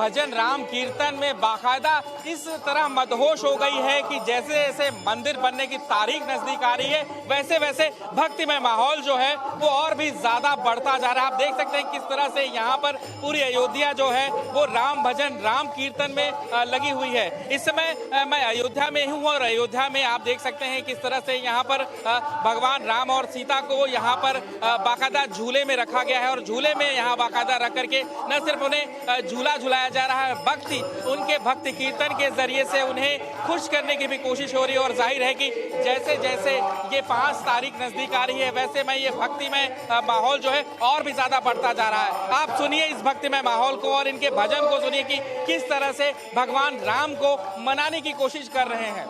भजन राम कीर्तन में बाकायदा इस तरह मदहोश हो गई है कि जैसे जैसे मंदिर बनने की तारीख नजदीक आ रही है वैसे वैसे भक्तिमय माहौल जो है वो और भी ज्यादा बढ़ता जा रहा है। आप देख सकते हैं किस तरह से यहाँ पर पूरी अयोध्या जो है वो राम भजन राम कीर्तन में लगी हुई है। इस समय मैं अयोध्या में हूँ और अयोध्या में आप देख सकते हैं किस तरह से यहाँ पर भगवान राम और सीता को यहाँ पर बाकायदा झूले में रखा गया है और झूले में यहाँ बाकायदा रख करके न सिर्फ उन्हें झूला झुलाया जा रहा है, भक्ति उनके भक्ति कीर्तन के जरिए से उन्हें खुश करने की भी कोशिश हो रही है। और जाहिर है कि जैसे जैसे ये 5 तारीख नजदीक आ रही है वैसे में ये भक्तिमय माहौल जो है और भी ज्यादा बढ़ता जा रहा है। आप सुनिए इस भक्तिमय माहौल को और इनके भजन को सुनिए कि किस तरह से भगवान राम को मनाने की कोशिश कर रहे हैं।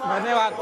धन्यवाद।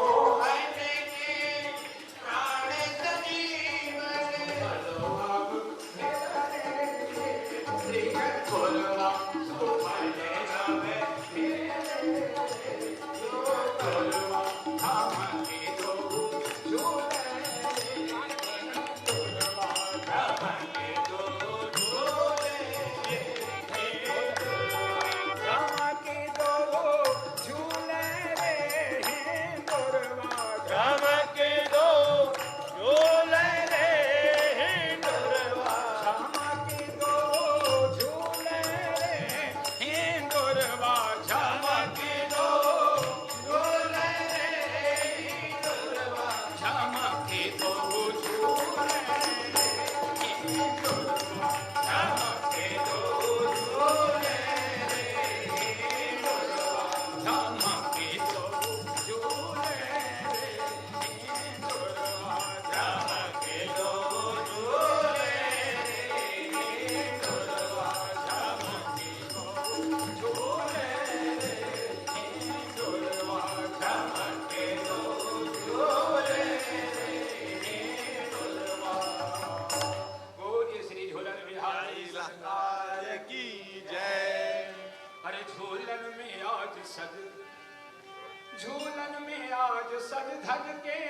झूलन में आज सज धज के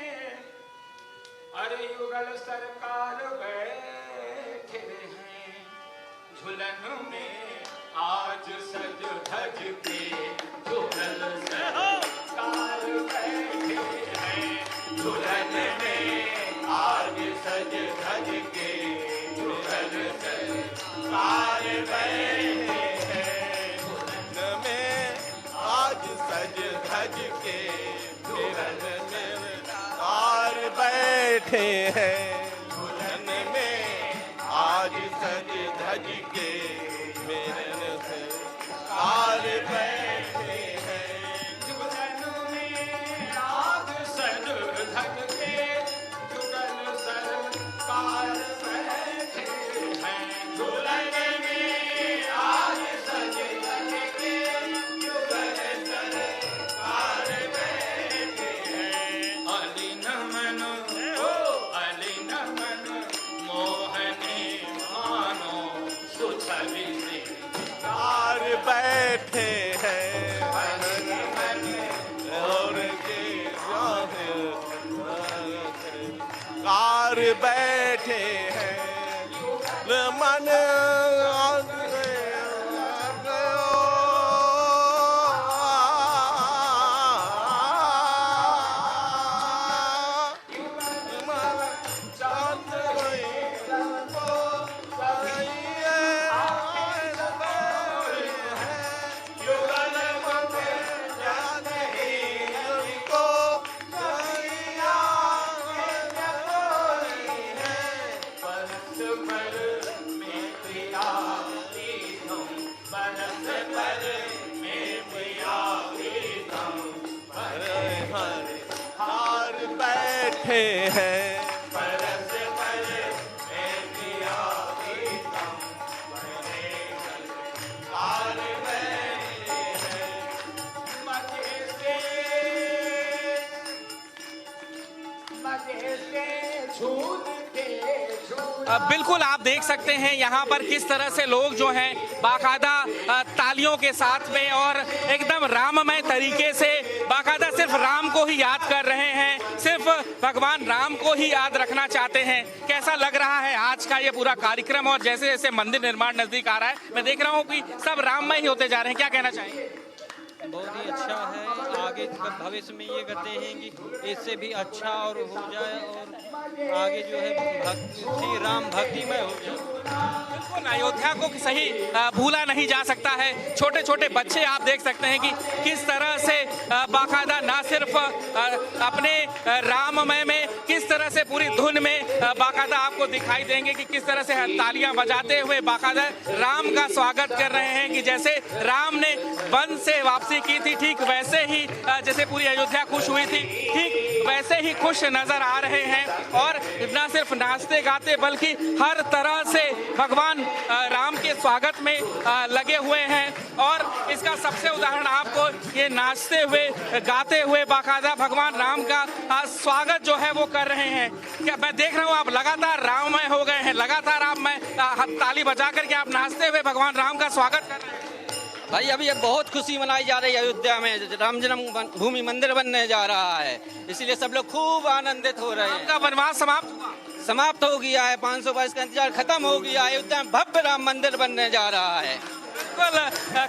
अरे युगल सरकार बैठे हैं। झूलन में आज सज धज के युगल सरकार बैठे हैं। झूलन में आज सज धज के युगल सरकार बैठे हैं। झूलन में आज सज धज के झूलन में कार बैठे हैं। झूलन में आज सज धज के मेरन से कार बैठे हैं। झूलन में आज सज धज के जुगल सरकार बैठे हैं। झूलन में आज सज धज के जुगल सरकार बैठे हैं। अली नमन अली नमन मोहनी मानो सुछवि सिंगार बैठे हैं। और के कार बैठे हैं। मन बिल्कुल आप देख सकते हैं यहाँ पर किस तरह से लोग जो हैं बाकायदा तालियों के साथ में और एकदम राममय तरीके से बाकायदा सिर्फ राम को ही याद कर रहे हैं, सिर्फ भगवान राम को ही याद रखना चाहते हैं। कैसा लग रहा है आज का ये पूरा कार्यक्रम? और जैसे जैसे मंदिर निर्माण नजदीक आ रहा है मैं देख रहा हूँ कि सब राममय ही होते जा रहे हैं, क्या कहना चाहेंगे? बहुत ही अच्छा है। आगे भविष्य में ये कहते हैं कि इससे भी अच्छा और हो जाए और आगे जो है श्री राम भक्तिमय हो जाए। बिल्कुल अयोध्या को सही भूला नहीं जा सकता है। छोटे छोटे बच्चे आप देख सकते हैं कि किस तरह से बाकायदा ना सिर्फ अपने राममय में किस तरह से पूरी धुन में बाकायदा आपको दिखाई देंगे कि किस तरह से तालियां बजाते हुए बाकायदा राम का स्वागत कर रहे हैं कि जैसे राम ने वन से वापसी की थी ठीक वैसे ही जैसे पूरी अयोध्या खुश हुई थी ठीक वैसे ही खुश नजर आ रहे हैं। और न सिर्फ नाचते गाते बल्कि हर तरह से भगवान राम के स्वागत में लगे हुए हैं। और इसका सबसे उदाहरण आपको ये नाचते हुए गाते हुए बाकायदा भगवान राम का स्वागत जो है वो कर रहे हैं। क्या मैं देख रहा हूँ आप लगातार राममय हो गए हैं, लगातार आप मैं ताली बजा करके आप नाचते हुए भगवान राम का स्वागत कर रहे हैं। भाई अभी ये बहुत खुशी मनाई जा रही है अयोध्या में, राम जन्म भूमि मंदिर बनने जा रहा है, इसीलिए सब लोग खूब आनंदित हो रहे हैं। आपका वनवास समाप्त हो गया है, 500 वर्ष का इंतजार खत्म हो गया। अयोध्या में भव्य राम मंदिर बनने जा रहा है। बिल्कुल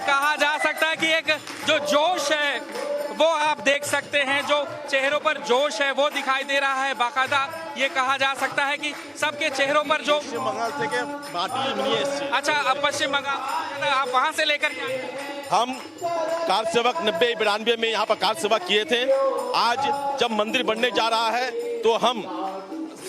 कहा जा सकता है कि एक जो जोश है वो आप देख सकते हैं, जो चेहरों पर जोश है वो दिखाई दे रहा है। बाकायदा ये कहा जा सकता है कि सबके चेहरों पर जो पश्चिम बंगाल থেকে माटी নিয়ে এসেছি। अच्छा अब पश्चिम बंगाल आप वहां से लेकर के आए? हम कार सेवक 90-92 में यहाँ पर कार सेवा किए थे। आज जब मंदिर बनने जा रहा है तो हम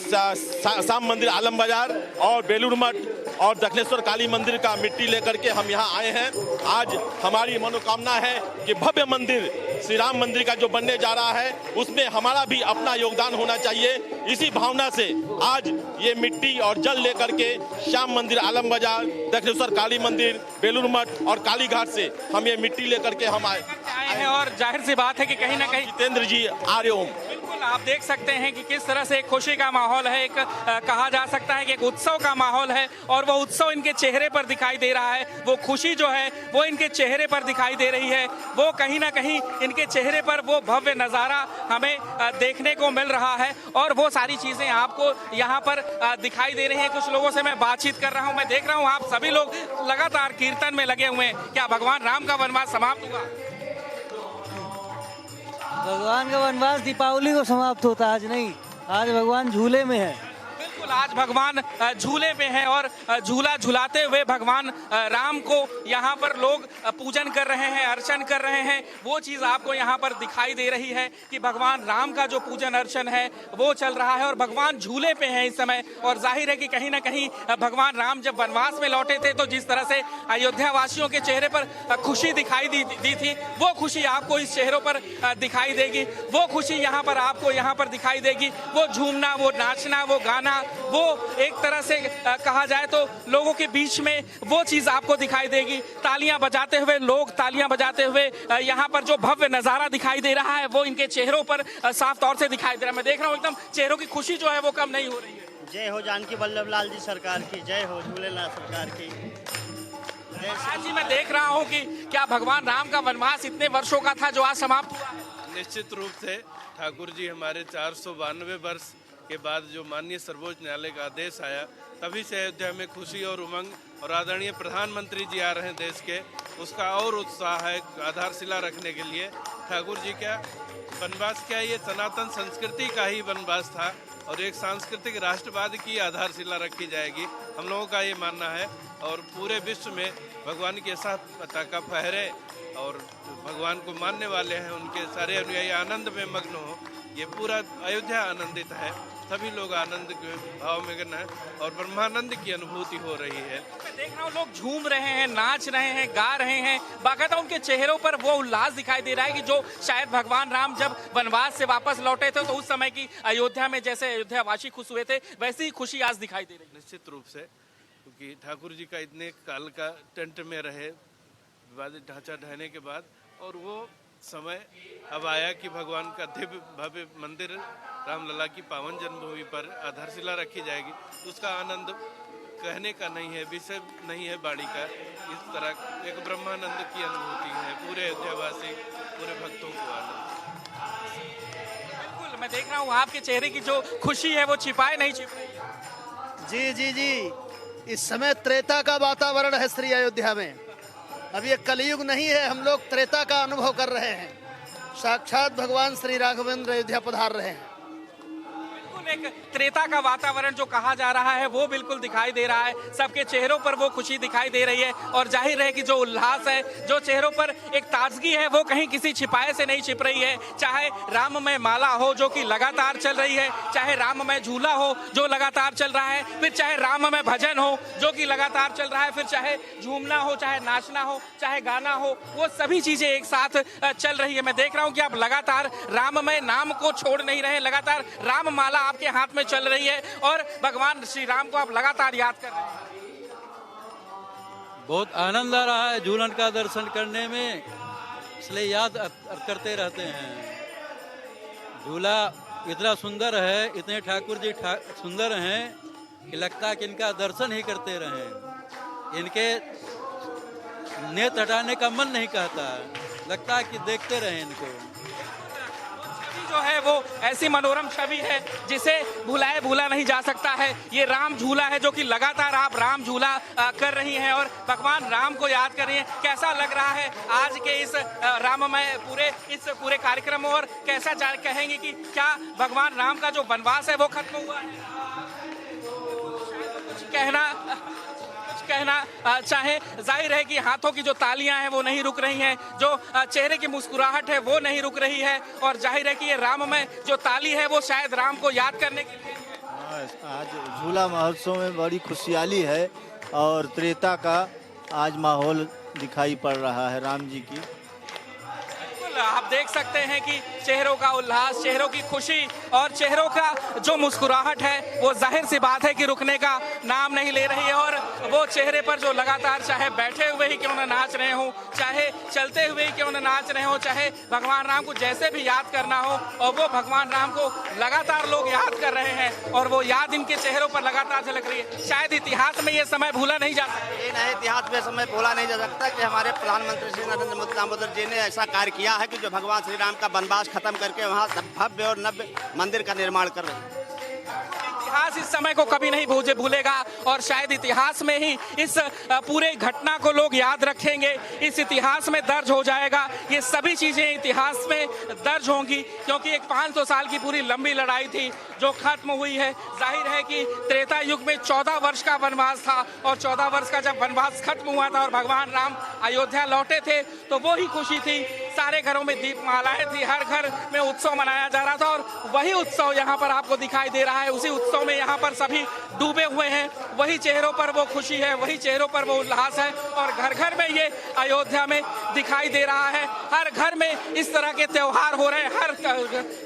शाम मंदिर आलम बाजार और बेलूर मठ और दक्षिणेश्वर काली मंदिर का मिट्टी लेकर के हम यहाँ आए हैं। आज हमारी मनोकामना है कि भव्य मंदिर श्री राम मंदिर का जो बनने जा रहा है उसमें हमारा भी अपना योगदान होना चाहिए। इसी भावना से आज ये मिट्टी और जल लेकर के श्याम मंदिर आलम बाजार, दक्षिणेश्वर काली मंदिर, बेलूर मठ और काली घाट से हम ये मिट्टी लेकर के हम आए हैं। और जाहिर सी बात है कि कहीं ना कहीं जितेंद्र जी आर्य ओम। बिल्कुल आप देख सकते हैं कि किस तरह से एक खुशी का माहौल है, एक कहा जा सकता है कि एक उत्सव का माहौल है और वो उत्सव इनके चेहरे पर दिखाई दे रहा है। वो खुशी जो है वो इनके चेहरे पर दिखाई दे रही है। वो कहीं ना कहीं इनके चेहरे पर वो भव्य नज़ारा हमें देखने को मिल रहा है और वो सारी चीज़ें आपको यहाँ पर दिखाई दे रही हैं। कुछ लोगों से मैं बातचीत कर रहा हूँ, मैं देख रहा हूँ आप सभी लोग लगातार कीर्तन में लगे हुए हैं। क्या भगवान राम का वनवास समाप्त हुआ? भगवान का वनवास दीपावली को समाप्त होता है, आज नहीं। आज भगवान झूले में है। बिल्कुल आज भगवान झूले पे हैं और झूला झुलाते हुए भगवान राम को यहाँ पर लोग पूजन कर रहे हैं, अर्चन कर रहे हैं। वो चीज़ आपको यहाँ पर दिखाई दे रही है कि भगवान राम का जो पूजन अर्चन है वो चल रहा है और भगवान झूले पे हैं इस समय। और जाहिर है कि कहीं ना कहीं भगवान राम जब वनवास में लौटे थे तो जिस तरह से अयोध्या वासियों के चेहरे पर खुशी दिखाई दी थी वो खुशी आपको इस चेहरों पर दिखाई देगी। वो खुशी यहाँ पर आपको यहाँ पर दिखाई देगी। वो झूमना, वो नाचना, वो गाना, वो एक तरह से कहा जाए तो लोगों के बीच में वो चीज आपको दिखाई देगी। तालियां बजाते हुए लोग तालियां बजाते हुए यहाँ पर जो भव्य नजारा दिखाई दे रहा है वो इनके चेहरों पर साफ तौर से दिखाई दे रहा है। मैं देख रहा हूँ एकदम चेहरों की खुशी जो है वो कम नहीं हो रही है। जय हो जानकी वल्लभ लाल जी सरकार की, जय हो झूलेलाल सरकार की। आज जी मैं देख रहा हूँ कि क्या भगवान राम का वनवास इतने वर्षों का था जो आज समाप्त हुआ? निश्चित रूप से ठाकुर जी हमारे 492 वर्ष के बाद जो माननीय सर्वोच्च न्यायालय का आदेश आया तभी से अयोध्या में खुशी और उमंग और आदरणीय प्रधानमंत्री जी आ रहे हैं देश के, उसका और उत्साह है। आधारशिला रखने के लिए ठाकुर जी का वनवास क्या, ये सनातन संस्कृति का ही वनवास था और एक सांस्कृतिक राष्ट्रवाद की आधारशिला रखी जाएगी, हम लोगों का ये मानना है। और पूरे विश्व में भगवान की ऐसा पताका फहरे और भगवान को मानने वाले हैं उनके सारे अनुयायी आनंद में मग्न हो। ये पूरा अयोध्या आनंदित है, सभी लोग आनंद के भाव में गन है और ब्रह्मानंद की अनुभूति हो रही है। मैं देख रहा हूँ लोग झूम रहे हैं, नाच रहे हैं, गा रहे हैं। बाकायदा उनके चेहरों पर वो उल्लास दिखाई दे रहा है कि जो शायद भगवान राम जब वनवास से वापस लौटे थे तो उस समय की अयोध्या में जैसे अयोध्या वासी खुश हुए थे वैसी ही खुशी आज दिखाई दे रही है। निश्चित रूप से, क्योंकि ठाकुर जी का इतने काल का टेंट में रहे, विवादित ढांचा ढहने के बाद, और वो समय अब आया कि भगवान का दिव्य भव्य मंदिर रामलला की पावन जन्मभूमि पर आधारशिला रखी जाएगी, उसका आनंद कहने का नहीं है, विषय नहीं है वाणी का। इस तरह एक ब्रह्मानंद की अनुभूति है पूरे अयोध्यावासी, पूरे भक्तों को आनंद। बिल्कुल, मैं देख रहा हूँ आपके चेहरे की जो खुशी है वो छिपाए नहीं छिप रही है। जी जी जी, इस समय त्रेता का वातावरण है श्री अयोध्या में। अब ये कलयुग नहीं है, हम लोग त्रेता का अनुभव कर रहे हैं। साक्षात भगवान श्री राघवेंद्र अयोध्या पधार रहे हैं। एक त्रेता का वातावरण जो कहा जा रहा है वो बिल्कुल दिखाई दे रहा है, सबके चेहरों पर वो खुशी दिखाई दे रही है और जाहिर है कि जो उल्लास है, जो चेहरों पर एक ताजगी है वो कहीं किसी छिपाए से नहीं छिप रही है। चाहे राममय माला हो जो कि लगातार चल रही है, चाहे राममय झूला हो जो लगातार चल रहा है, फिर चाहे राममय भजन हो जो कि लगातार चल रहा है, फिर चाहे झूमना हो, चाहे नाचना हो, चाहे गाना हो, वो सभी चीजें एक साथ चल रही है। मैं देख रहा हूँ कि आप लगातार राममय नाम को छोड़ नहीं रहे, लगातार राम माला आपके हाथ में चल रही है और भगवान श्री राम को आप लगातार याद कर रहे हैं। बहुत आनंद आ रहा है झूलन का दर्शन करने में, इसलिए याद करते रहते हैं। झूला इतना सुंदर है, इतने ठाकुर जी सुंदर हैं कि लगता है कि इनका दर्शन ही करते रहें। इनके नेत्र हटाने का मन नहीं कहता, लगता है कि देखते रहें इनको। जो है वो ऐसी मनोरम छवि है जिसे भुलाए भूला नहीं जा सकता है। ये राम झूला है जो कि लगातार आप राम झूला कर रही हैं और भगवान राम को याद कर रही हैं। कैसा लग रहा है आज के इस राममय पूरे कार्यक्रम में और कैसा कहेंगे कि क्या भगवान राम का जो वनवास है वो खत्म हुआ है? कुछ कहना चाहे, जाहिर है कि हाथों की जो तालियां हैं वो नहीं रुक रही हैं, जो चेहरे की मुस्कुराहट है वो नहीं रुक रही है और जाहिर है कि ये राममय जो ताली है वो शायद राम को याद करने के लिए है। आज झूला महोत्सव में बड़ी खुशहाली है और त्रेता का आज माहौल दिखाई पड़ रहा है राम जी की। आप देख सकते हैं कि चेहरों का उल्लास, चेहरों की खुशी और चेहरों का जो मुस्कुराहट है वो जाहिर सी बात है कि रुकने का नाम नहीं ले रही है और वो चेहरे पर जो लगातार चाहे बैठे हुए ही क्यों न नाच रहे हो, चाहे चलते हुए ही क्यों न नाच रहे हो, चाहे भगवान राम को जैसे भी याद करना हो और वो भगवान राम को लगातार लोग याद कर रहे हैं और वो याद इनके चेहरों पर लगातार झलक रही है। शायद इतिहास में ये समय भूला नहीं जा सकता। ये नए इतिहास में समय भूला नहीं जा सकता कि हमारे प्रधानमंत्री श्री नरेंद्र मोदी दामोदर जी ने ऐसा कार्य किया है कि जो भगवान श्री राम का वनवास खत्म करके वहाँ भव्य और नव्य मंदिर का निर्माण कर रहे हैं। इतिहास इस समय को कभी नहीं भूलेगा और शायद इतिहास में ही इस पूरे घटना को लोग याद रखेंगे, इस इतिहास में दर्ज हो जाएगा। ये सभी चीजें इतिहास में दर्ज होंगी क्योंकि एक 500 साल की पूरी लंबी लड़ाई थी जो खत्म हुई है। जाहिर है कि त्रेता युग में 14 वर्ष का वनवास था और 14 वर्ष का जब वनवास खत्म हुआ था और भगवान राम अयोध्या लौटे थे तो वो ही खुशी थी। सारे घरों में दीपमालाएं थी, हर घर में उत्सव मनाया जा रहा था और वही उत्सव यहाँ पर आपको दिखाई दे रहा है। उसी उत्सव में यहाँ पर सभी डूबे हुए हैं, वही चेहरों पर वो खुशी है, वही चेहरों पर वो उल्लास है और घर घर में ये अयोध्या में दिखाई दे रहा है। हर घर में इस तरह के त्योहार हो रहे हैं,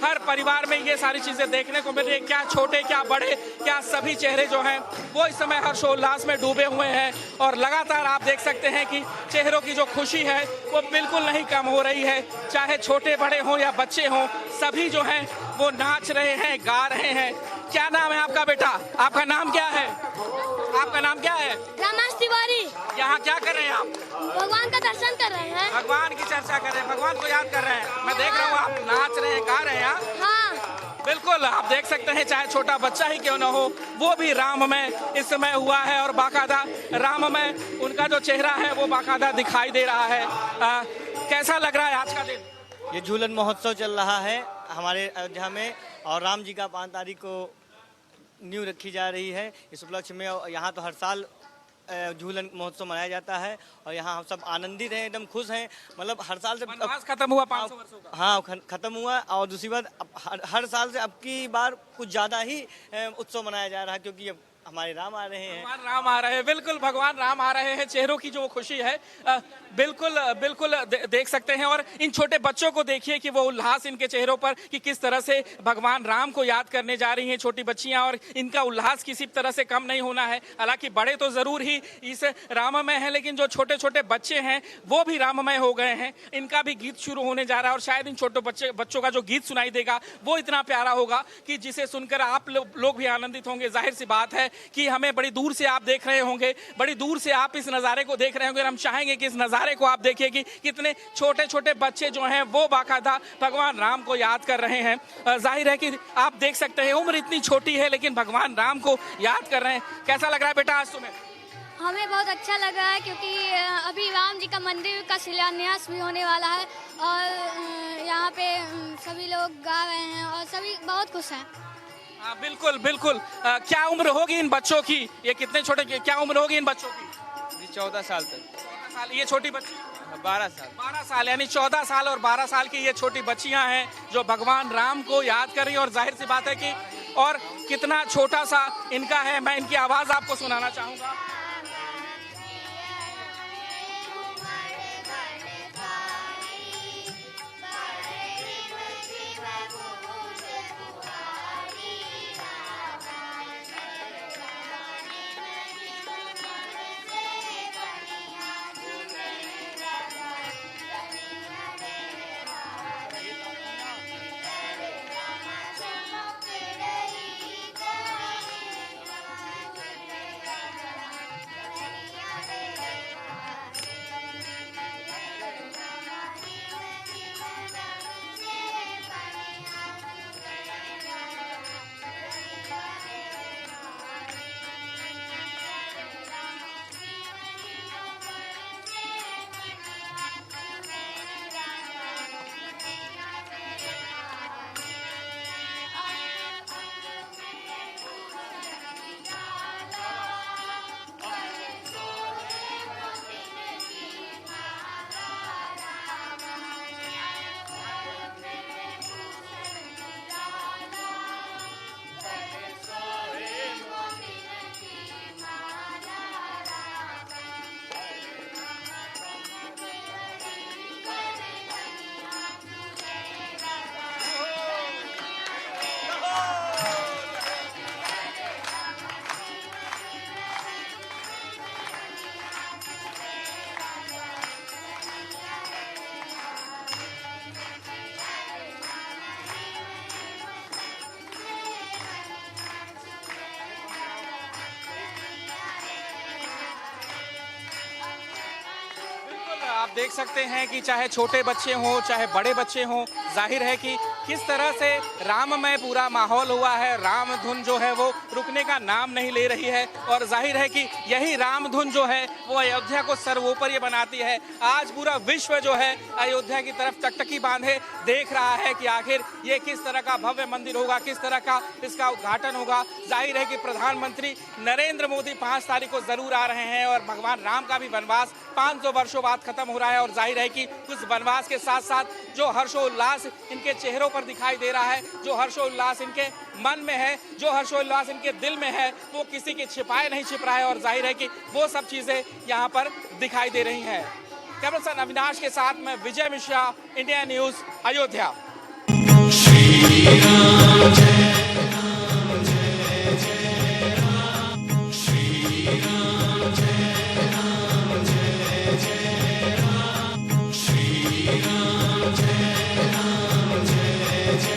हर परिवार में ये सारी चीजें देखने को मिल रही है। क्या छोटे क्या बड़े क्या सभी चेहरे जो हैं वो इस समय हर्षोल्लास में डूबे हुए हैं और लगातार आप देख सकते हैं कि चेहरों की जो खुशी है वो बिल्कुल नहीं कम हो रही है। चाहे छोटे बड़े हों या बच्चे हों, सभी जो हैं वो नाच रहे हैं, गा रहे हैं। क्या नाम है आपका बेटा? आपका नाम क्या है? आपका नाम क्या है? रमेश तिवारी। यहाँ क्या कर रहे हैं आप? भगवान का दर्शन कर रहे हैं। भगवान की चर्चा कर रहे हैं, भगवान को याद कर रहे हैं। मैं देख रहा हूँ आप नाच रहे हैं, गा रहे हैं। हाँ बिल्कुल, आप देख सकते हैं चाहे छोटा बच्चा ही क्यों न हो वो भी राममय इस समय हुआ है और बाकायदा राममय उनका जो चेहरा है वो बाकायदा दिखाई दे रहा है। कैसा लग रहा है आज का दिन? ये झूलन महोत्सव चल रहा है हमारे अयोध्या में और राम जी का 5 तारीख को नींव रखी जा रही है। इस उपलक्ष्य में यहाँ तो हर साल झूलन महोत्सव मनाया जाता है और यहाँ हम सब आनंदित हैं, एकदम खुश हैं। मतलब हर साल से वनवास खत्म हुआ 500 वर्षों का। हाँ खत्म हुआ और दूसरी बात हर साल से अब की बार कुछ ज़्यादा ही उत्सव मनाया जा रहा है क्योंकि अब हमारे राम आ रहे हैं। भगवान राम आ रहे हैं, बिल्कुल भगवान राम आ रहे हैं। चेहरों की जो खुशी है बिल्कुल बिल्कुल देख सकते हैं। और इन छोटे बच्चों को देखिए कि वो उल्लास इनके चेहरों पर कि किस तरह से भगवान राम को याद करने जा रही हैं छोटी बच्चियां, और इनका उल्लास किसी तरह से कम नहीं होना है। हालांकि बड़े तो जरूर ही इस राममय है, लेकिन जो छोटे छोटे बच्चे हैं वो भी राममय हो गए हैं। इनका भी गीत शुरू होने जा रहा है और शायद इन छोटे बच्चों का जो गीत सुनाई देगा वो इतना प्यारा होगा कि जिसे सुनकर आप लोग भी आनंदित होंगे। जाहिर सी बात है कि हमें बड़ी दूर से आप देख रहे होंगे, बड़ी दूर से आप इस नज़ारे को देख रहे होंगे, और हम चाहेंगे कि इस नज़ारे को आप देखिए कि कितने छोटे छोटे बच्चे जो हैं वो बाकायदा भगवान राम को याद कर रहे हैं। जाहिर है कि आप देख सकते हैं उम्र इतनी छोटी है लेकिन भगवान राम को याद कर रहे हैं। कैसा लग रहा है बेटा आज तुम्हें? हमें बहुत अच्छा लग रहा है क्योंकि अभी राम जी का मंदिर का शिलान्यास भी होने वाला है और यहाँ पे सभी लोग गा रहे हैं और सभी बहुत खुश हैं। बिल्कुल बिल्कुल। क्या उम्र होगी इन बच्चों की? ये कितने छोटे, क्या उम्र होगी इन बच्चों की? 14 साल तक। 14 साल। ये छोटी बच्ची 12 साल। 12 साल, यानी 14 साल और 12 साल की ये छोटी बच्चियां हैं जो भगवान राम को याद कर रही हैं। और जाहिर सी बात है कि और कितना छोटा सा इनका है, मैं इनकी आवाज आपको सुनाना चाहूंगा। आप देख सकते हैं कि चाहे छोटे बच्चे हों चाहे बड़े बच्चे हों, जाहिर है कि किस तरह से राममय पूरा माहौल हुआ है। राम धुन जो है वो रुकने का नाम नहीं ले रही है और जाहिर है कि यही राम धुन जो है वो अयोध्या को सर्वोपरि बनाती है। आज पूरा विश्व जो है अयोध्या की तरफ टकटकी बांधे देख रहा है कि आखिर ये किस तरह का भव्य मंदिर होगा, किस तरह का इसका उद्घाटन होगा। जाहिर है कि प्रधानमंत्री नरेंद्र मोदी 5 तारीख को जरूर आ रहे हैं और भगवान राम का भी वनवास 500 वर्षों बाद खत्म हो रहा है और जाहिर है कि उस वनवास के साथ साथ जो हर्षोल्लास इनके चेहरों पर दिखाई दे रहा है, जो हर्षोल्लास इनके मन में है, जो हर्षोल्लास इनके दिल में है, वो किसी के छिपाए नहीं छिप रहा है और जाहिर है कि वो सब चीजें यहाँ पर दिखाई दे रही हैं। कैमरा पर्सन अविनाश के साथ मैं विजय मिश्रा, इंडिया न्यूज, अयोध्या।